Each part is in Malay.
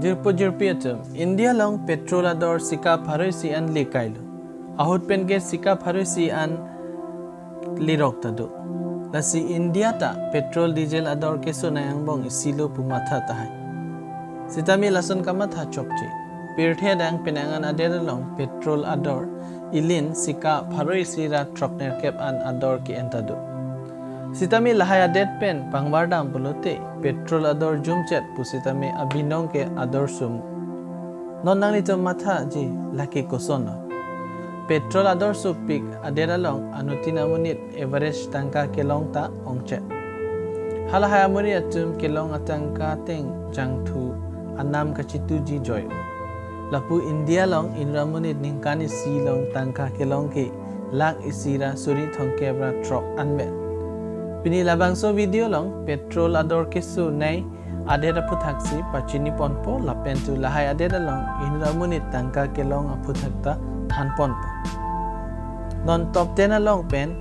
Jirpiatum, India long petrol ador sika pharoisi an likailu. Ahut penge sika pharoisi an liroktadu. Lasi India ta petrol diesel ador kesonei angbong isilo pumatha tahai. Sitami lason kamatha chokchi. Pirthe dang penangan adera long petrol ador ilin sika pharoisi ra trokner kep an ador ki entadu. Sitami lahaya dead pen pangwardam pulote petrol ador jumchet pusitami abinong ke ador sum non nangli matha ji laki kosono petrol ador supik adera long anutina munit average tangka kelong ta ongchet halahaya muri atum kelong atangka teng jangthu anam kachitu ji joy lapu India long inramunit ningkani si long tangka kelong ke lak isira suri thongkebra trok anme Pini labangso video long petrol ador kesu nei adera puthaksi pachini ponpo lapentu lahai adera long inramunit tangka kelong aputhakta than ponpo non top 10 long pen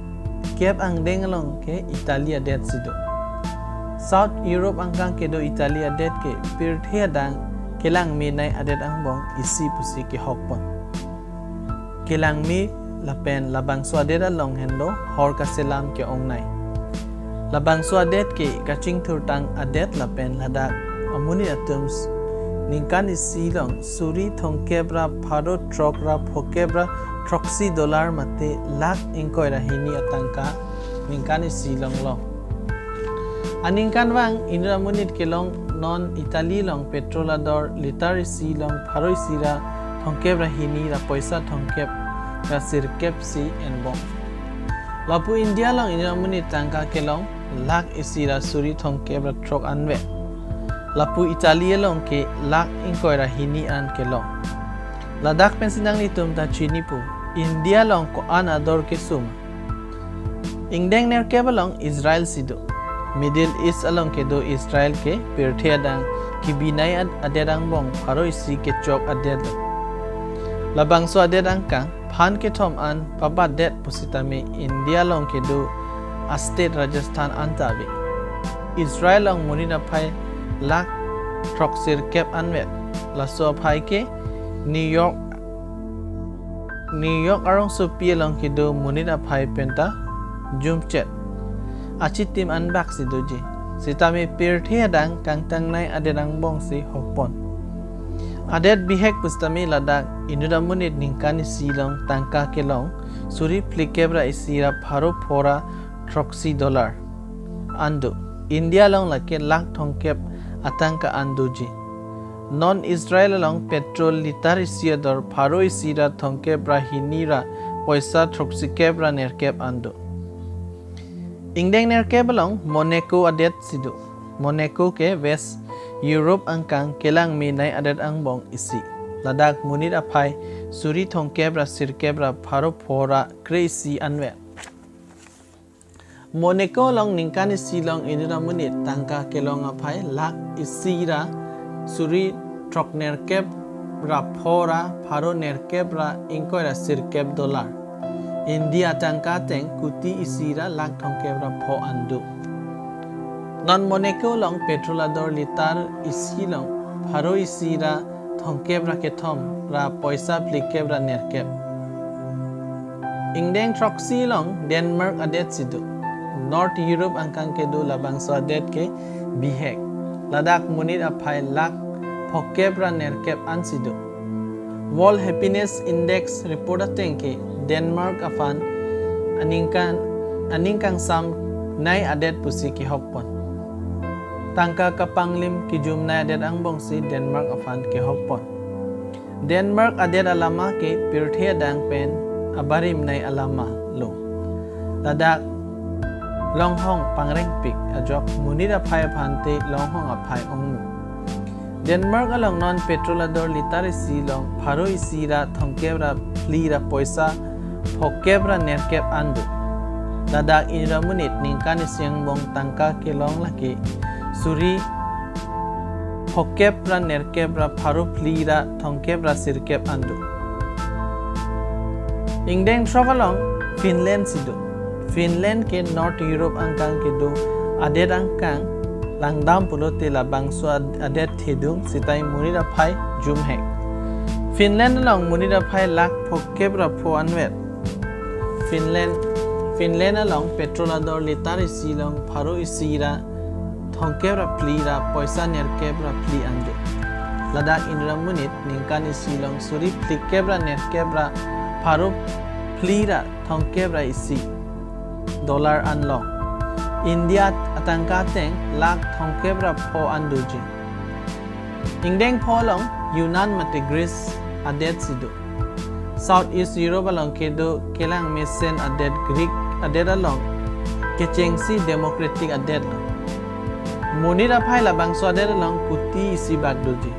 kep angdeng long ke Italia det sido South Europe angkang ke do Italia det ke pirthia dang kelang mi nai adet angbong isi pusi ke hokpon kelang mi lapen labangso adera long henlo hor ka selam ke ong nai Labang adet ke kaching thurtang adet lapen ladak amuni atoms ningkan isilong suri thongkebra pharo trokra phokebra troxy dollar mate lak inkoira hini atangka ningkan isilong lo aningkan wang indra munit kelong non Italy long petrol ador liter isilong pharo isira thongkebra hini ra paisa thongkeb ra sirkep si enbong Lapu India long indra munit tangka kelong lak isira suri thongkebra trok anwe lapu Italia long ke lak inkoira hini an kelong ladak pensinang litum ta chinipu India long ko an ador ke sum ingdeng ner kebalong Israel sido Middle East along ke do Israel ke pirthia dang kibinai aderang bong pharo isi ke chok aded labang so aderang kang phan ke thom an pabat det pusitame India long ke do State Rajasthan antabi Israel ang munina phai lak troxir kep anwet laso phai ke New York arong so pielong kido munina phai penta jumchet achitim anbak sidoji sitami pirthia dang kangtang nai aderang bong si hokpon adet bihek pustami ladak inuda munit ningkani silong tangka kelong suri plikebra isira pharo phora troxy dollar andu India long lake lak thongkep atangka anduji non Israel long petrol liter isiador pharo isira thongkep rahinira poisa troxy kebra nerkep andu ingdeng nerkep long Monaco adet sidu Monaco ke West Europe angkang kelang minai adet angbong isi ladak munit aphai suri thongkebra sirkebra pharo phora crazy anwe Monaco long ningkani silong inira munit tangka kelong aphai lak isira suri trokner kep ra phora pharo nerkep ra inkoira sirkep dollar India tangka teng kuti isira lak thongkep ra pho andu non Monaco long petrol ador liter isilong pharo isira thongkep ra kethom ra poisa plikep ra nerkep ingdeng troxy long Denmark adet sidu North Europe angkang ke do labang adet ke bihek ladak munit aphai lak phokebra nerkep ansido World Happiness Index report ateng ke Denmark afan aningkang sam nai adet pusi ki hokpon tangka kapanglim ki jum nai adet angbong si Denmark afan ke hokpon Denmark adet alama ke pirthia dang pen abarim nai alama lo ladak Longhong pangreng pik ajok munira phai phante longhong aphai ongmu Denmark along non petrol ador liter silong pharo isira thongkebra plira poisa phokebra nerkep andu dadak inra munit ningkani siangbong tangka kelong laki suri phokebra nerkebra pharo plira thongkebra sirkep andu ingdeng trokalong Finland sido Finland ke North Europe angkang ke do adet angkang langdam pulote la bangso adet thedung sitai munira phai jum hek Finland along munira phai lak phokebra pho anwet Finland along petrol ador litari silong pharo isira thongkebra plira poisa nerkebra pli anjo Ladakh Indra munit ningkani silong suri plikebra nerkebra pharo plira thongkebra isi dollar unlock India atangka teng lak thongkebra pho anduji Ingdeng pho long Yunan mate Greece adet sido Southeast Europe along kedo kelang mesen adet Greek adet along kechengsi democratic adet Monira phai la bangso adet along kuti isi bagdoji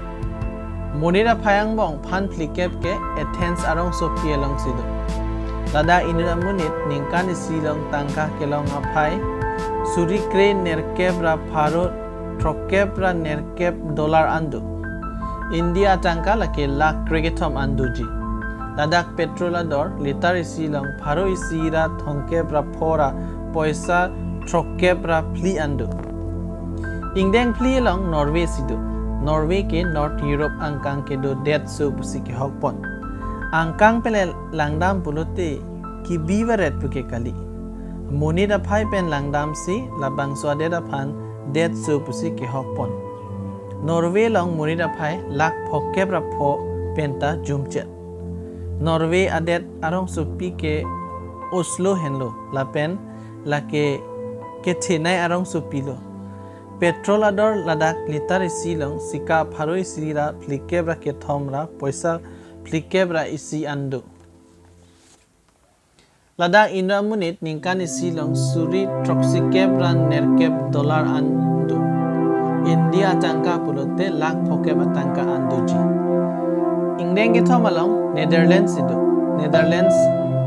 Monira phayang bong phan plikep ke Athens arong Sophia long sido Ladakh Indra munit ningkani silong tangka kelong aphai Suri crane nerkebra pharo trokebra nerkeb dollar andu India tangka lake lak krigetom anduji Ladakh petrol ador litari silong pharo isira thongkebra phora poisa trokebra pli andu Ingdeng pli long Norway sidu Norway ke North Europe angkang ke do det so pusi ke hokpon angkang pele langdam pulote ki biwaret puke kali Monira phai pen langdam si labang swadeda phan det so pusi ke hokpon Norway long monira phai lak phokebra pho penta jumchet Norway adet arong supi ke Oslo henlo lapen lake ke thenai arong supilo petrol ador Ladakh litari silong sika pharoi sira plikebra ke thomra poisa plikebra isi andu Ladakh Indra munit ningkani silong suri troxikebra nerkeb dollar andu India tangka pulote lak phokebra tangka anduji Ingdeng ke thomalong Netherlands sido Netherlands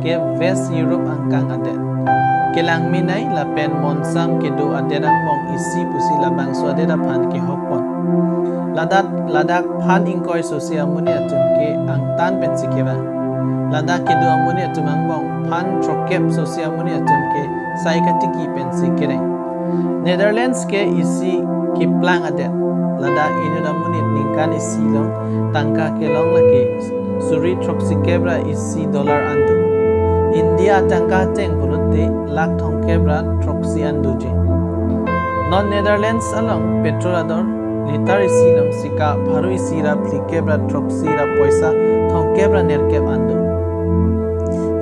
ke West Europe angkang adet kelang minai la pen monsam ke do aderang mong isi pusi labang swadeda phan ke hokpon Ladakh phan ingkoi sosia muni atum ke angtan pen sikeba Ladakh ke do amuni atum angbong phan trokep sosia muni atum ke saikatiki pen sikere Netherlands ke isi ke plang adet Ladakh Indra munit ningkani silong tangka kelong lake suri troksikebra isi dollar andu India tangka teng pulote lak thongkebra troksi anduji Non Netherlands along petrol ador litari silong sika pharo isira plikebra troksira poisa thongkebra nerkeb andu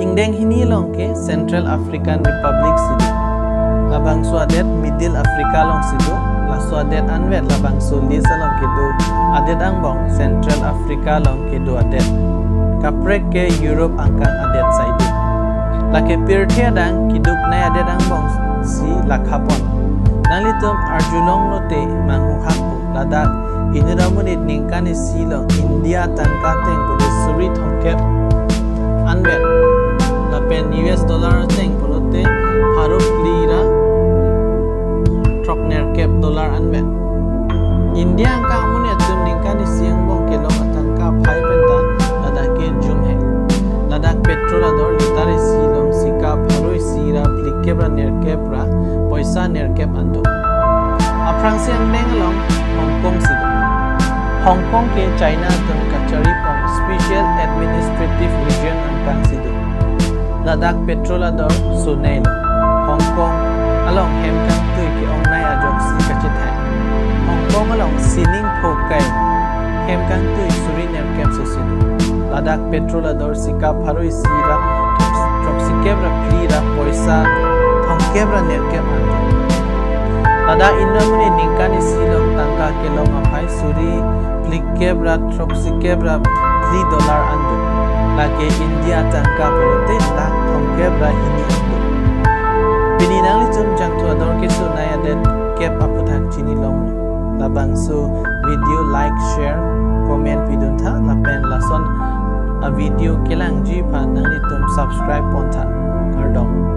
Ingdeng hini long ke Central African Republic sido labang swadet Middle Africa long sido la swadet anwet labang so lisa long ke do adet angbong Central Africa long ke do adet kaprek ke Europe angkang adet saidu lake pirthia dang kiduk nai adet angbong si lakhapon nalitum arjulong note manghu hakpu Ladakh Indra munit ningkani silong India tangka teng pulo suri thongkep anwet lapen US dollar teng pulote pharo plira trokner kep dollar anwet India angka amune atum ningkani siang bong kelong atangka phai penta Ladakh ke jumhe Ladakh petrol ador litari silong sika pharo sira plikebra nerkebra poisa nerkeb andu aprang siang mengalong Hong Kong sido Hong Kong ke China tum kachari pong special administrative region angkang sido Ladakh petrol ador sunai Hong Kong along hemkang tui ke ongnai ajok si kachithai Hong Kong along sining phokai hemkang tui suri nerkeb sosido Ladakh petrol ador sika pharo sira troxikebra plira poisa thongkebra nerkeb andu Ladakh Indra munit ningkani silong tangka kelong aphai suri plikebra troxikebra pli dollar andu lake India tangka pulote lak thongkebra hini andu bininang litum jangthu ador kesonei adet kep aputhak chini long labang so video like share comment pidun tha lapen lason a video kelang ji phan nang litum subscribe pon tha ardom